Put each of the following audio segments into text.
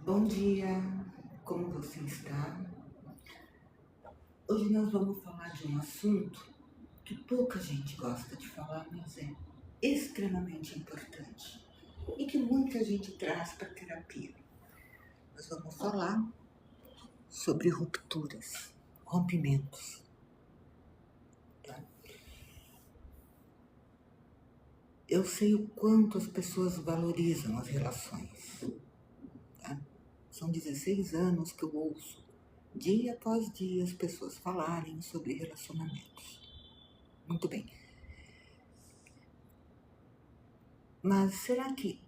Bom dia, como você está? Hoje nós vamos falar de um assunto que pouca gente gosta de falar, mas é extremamente importante e que muita gente traz para a terapia. Nós vamos falar sobre rupturas, rompimentos. Tá? Eu sei o quanto as pessoas valorizam as relações. Tá? São 16 anos que eu ouço, dia após dia, as pessoas falarem sobre relacionamentos. Muito bem. Mas será que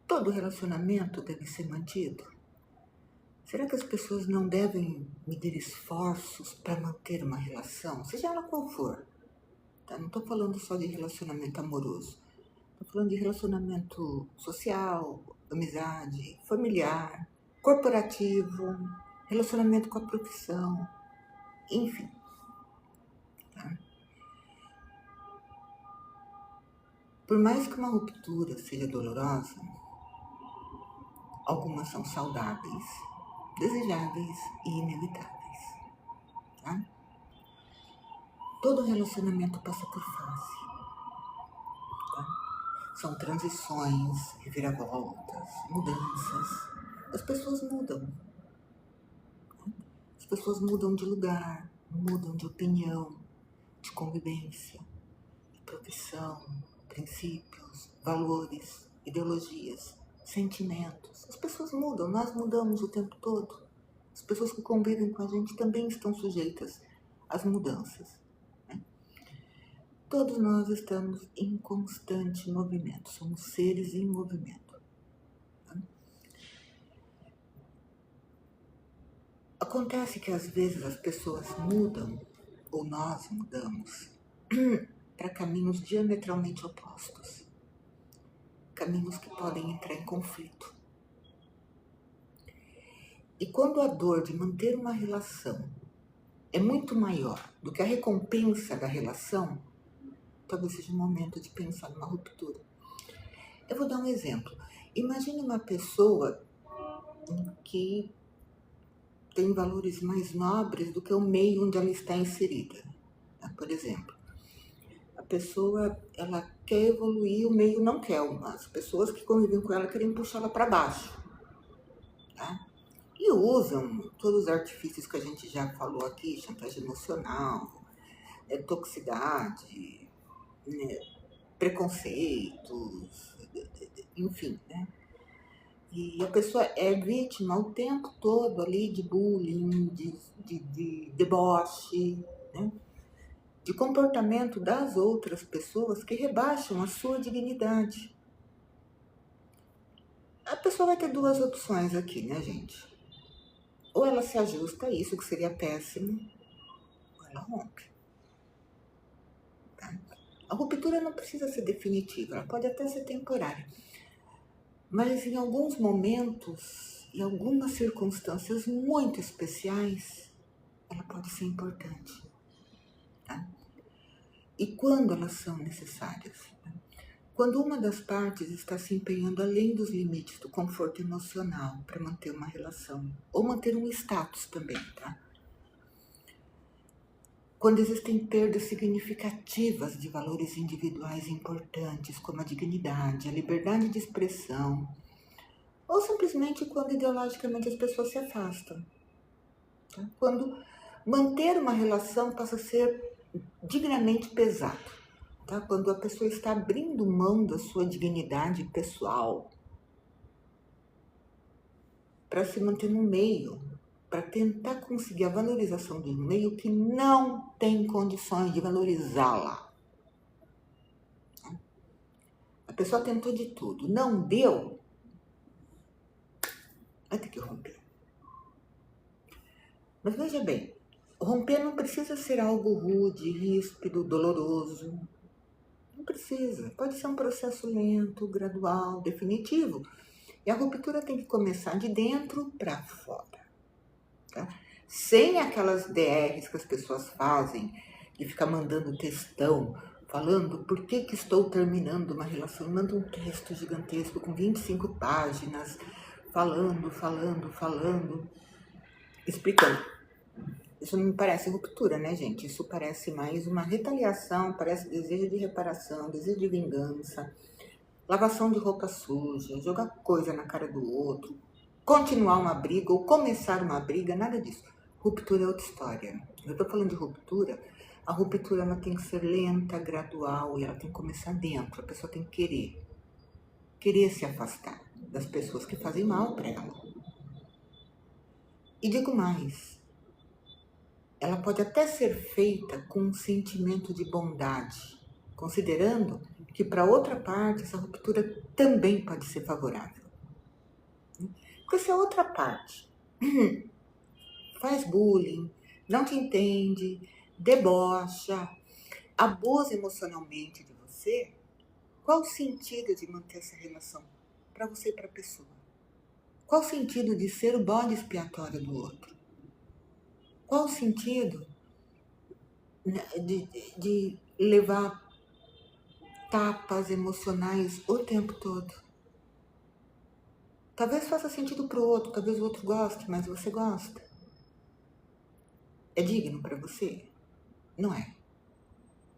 todo relacionamento deve ser mantido? Será que as pessoas não devem medir esforços para manter uma relação, seja ela qual for? Tá? Não estou falando só de relacionamento amoroso. Estou falando de relacionamento social, amizade, familiar, corporativo, relacionamento com a profissão, enfim. Tá? Por mais que uma ruptura seja dolorosa, algumas são saudáveis, desejáveis e inevitáveis. Tá? Todo relacionamento passa por fase. Tá? São transições, reviravoltas, mudanças. As pessoas mudam. Tá? As pessoas mudam de lugar, mudam de opinião, de convivência, de profissão, princípios, valores, ideologias, sentimentos. As pessoas mudam, nós mudamos o tempo todo. As pessoas que convivem com a gente também estão sujeitas às mudanças. Né? Todos nós estamos em constante movimento, somos seres em movimento. Tá? Acontece que às vezes as pessoas mudam, ou nós mudamos, para caminhos diametralmente opostos. Caminhos que podem entrar em conflito. E quando a dor de manter uma relação é muito maior do que a recompensa da relação, talvez seja o momento de pensar numa ruptura. Eu vou dar um exemplo. Imagine uma pessoa que tem valores mais nobres do que o meio onde ela está inserida. Por exemplo, a pessoa ela quer evoluir, o meio não quer. As pessoas que convivem com ela querem puxá-la para baixo. Tá? E usam todos os artifícios que a gente já falou aqui, chantagem emocional, toxicidade, né, preconceitos, enfim, né? E a pessoa é vítima o tempo todo ali de bullying, de deboche, né? De comportamento das outras pessoas que rebaixam a sua dignidade. A pessoa vai ter duas opções aqui, né, gente? Ou ela se ajusta a isso, que seria péssimo, ou ela rompe. Tá? A ruptura não precisa ser definitiva, ela pode até ser temporária. Mas em alguns momentos, em algumas circunstâncias muito especiais, ela pode ser importante. Tá? E quando elas são necessárias? Tá? Quando uma das partes está se empenhando além dos limites do conforto emocional para manter uma relação, ou manter um status também, tá? Quando existem perdas significativas de valores individuais importantes, como a dignidade, a liberdade de expressão, ou simplesmente quando ideologicamente as pessoas se afastam. Tá? Quando manter uma relação passa a ser dignamente pesado. Tá? Quando a pessoa está abrindo mão da sua dignidade pessoal para se manter no meio, para tentar conseguir a valorização do meio que não tem condições de valorizá-la. A pessoa tentou de tudo, não deu, vai ter que romper. Mas veja bem, romper não precisa ser algo rude, ríspido, doloroso. Não precisa. Pode ser um processo lento, gradual, definitivo. E a ruptura tem que começar de dentro para fora. Tá? Sem aquelas DRs que as pessoas fazem, de ficar mandando textão, falando por que estou terminando uma relação. Manda um texto gigantesco com 25 páginas, falando, explicando. Isso não me parece ruptura, né, gente? Isso parece mais uma retaliação, parece desejo de reparação, desejo de vingança, lavação de roupa suja, jogar coisa na cara do outro, continuar uma briga ou começar uma briga, nada disso. Ruptura é outra história. Eu tô falando de ruptura, a ruptura ela tem que ser lenta, gradual, e ela tem que começar dentro. A pessoa tem que querer se afastar das pessoas que fazem mal para ela. E digo mais, ela pode até ser feita com um sentimento de bondade, considerando que para outra parte essa ruptura também pode ser favorável. Porque se a outra parte faz bullying, não te entende, debocha, abusa emocionalmente de você, qual o sentido de manter essa relação para você e para a pessoa? Qual o sentido de ser o bode expiatório do outro? Qual o sentido de levar tapas emocionais o tempo todo? Talvez faça sentido para o outro, talvez o outro goste, mas você gosta. É digno para você? Não é.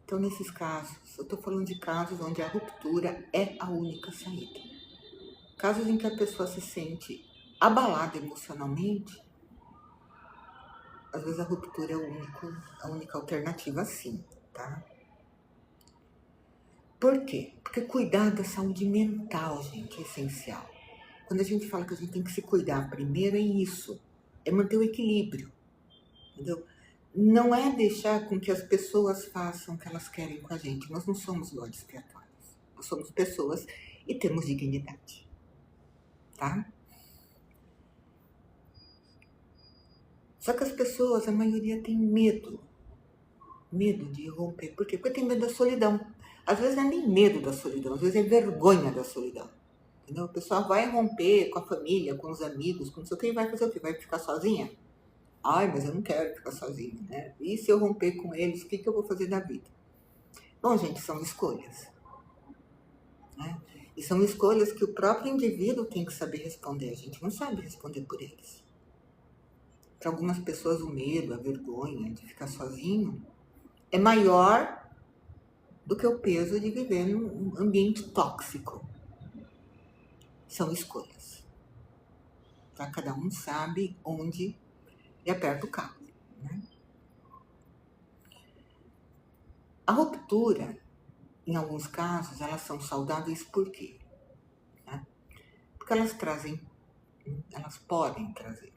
Então, nesses casos, eu estou falando de casos onde a ruptura é a única saída. Casos em que a pessoa se sente abalada emocionalmente, às vezes a ruptura é a única alternativa, sim, tá? Por quê? Porque cuidar da saúde mental, gente, é essencial. Quando a gente fala que a gente tem que se cuidar primeiro, é isso. É manter o equilíbrio, entendeu? Não é deixar com que as pessoas façam o que elas querem com a gente. Nós não somos bodes expiatórios. Nós somos pessoas e temos dignidade, tá? Só que as pessoas, a maioria tem medo de romper. Por quê? Porque tem medo da solidão. Às vezes não é nem medo da solidão, às vezes é vergonha da solidão. Entendeu? O pessoal vai romper com a família, com os amigos, com não sei o que, e vai fazer o quê? Vai ficar sozinha? Ai, mas eu não quero ficar sozinha, né? E se eu romper com eles, o que eu vou fazer da vida? Bom, gente, são escolhas, né? E são escolhas que o próprio indivíduo tem que saber responder. A gente não sabe responder por eles. Para algumas pessoas, o medo, a vergonha de ficar sozinho é maior do que o peso de viver num ambiente tóxico. São escolhas. Tá? Cada um sabe onde ele aperta o cabo, né? A ruptura, em alguns casos, elas são saudáveis por quê? Né? Porque elas podem trazer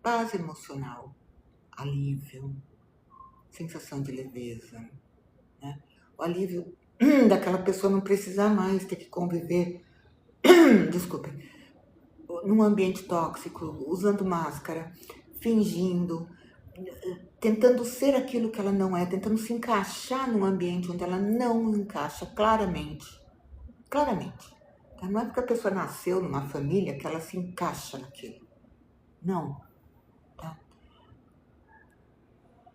paz emocional, alívio, sensação de leveza, né? O alívio daquela pessoa não precisar mais ter que conviver, desculpe, num ambiente tóxico, usando máscara, fingindo, tentando ser aquilo que ela não é, tentando se encaixar num ambiente onde ela não encaixa claramente. Claramente. Tá? Não é porque a pessoa nasceu numa família que ela se encaixa naquilo. Não. Tá?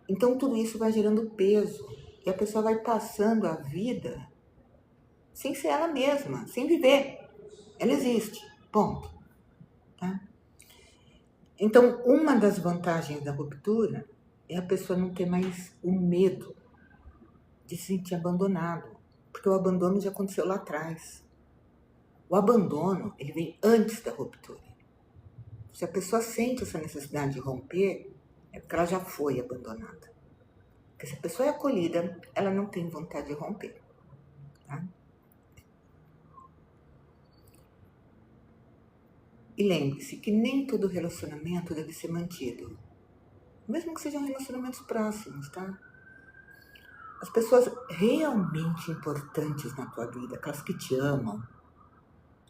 Então tudo isso vai gerando peso e a pessoa vai passando a vida sem ser ela mesma, sem viver. Ela existe. Ponto. Tá? Então, uma das vantagens da ruptura é a pessoa não ter mais o medo de se sentir abandonado, porque o abandono já aconteceu lá atrás. O abandono, ele vem antes da ruptura. Se a pessoa sente essa necessidade de romper, é porque ela já foi abandonada. Porque se a pessoa é acolhida, ela não tem vontade de romper. Tá? E lembre-se que nem todo relacionamento deve ser mantido. Mesmo que sejam relacionamentos próximos, tá? As pessoas realmente importantes na tua vida, aquelas que te amam,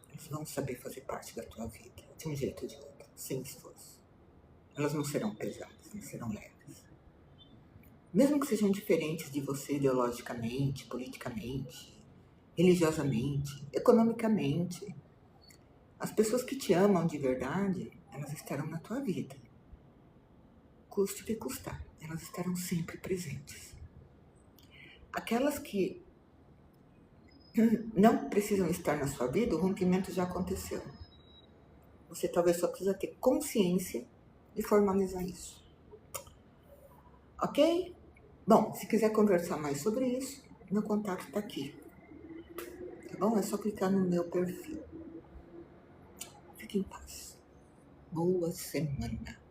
elas vão saber fazer parte da tua vida, de um jeito ou de outro, sem esforço. Elas não serão pesadas, não serão leves. Mesmo que sejam diferentes de você ideologicamente, politicamente, religiosamente, economicamente, as pessoas que te amam de verdade, elas estarão na tua vida. Custe o que custar, elas estarão sempre presentes. Aquelas que não precisam estar na sua vida, o rompimento já aconteceu. Você talvez só precisa ter consciência e formalizar isso. Ok? Bom, se quiser conversar mais sobre isso, meu contato está aqui. Tá bom? É só clicar no meu perfil. Fique em paz. Boa semana.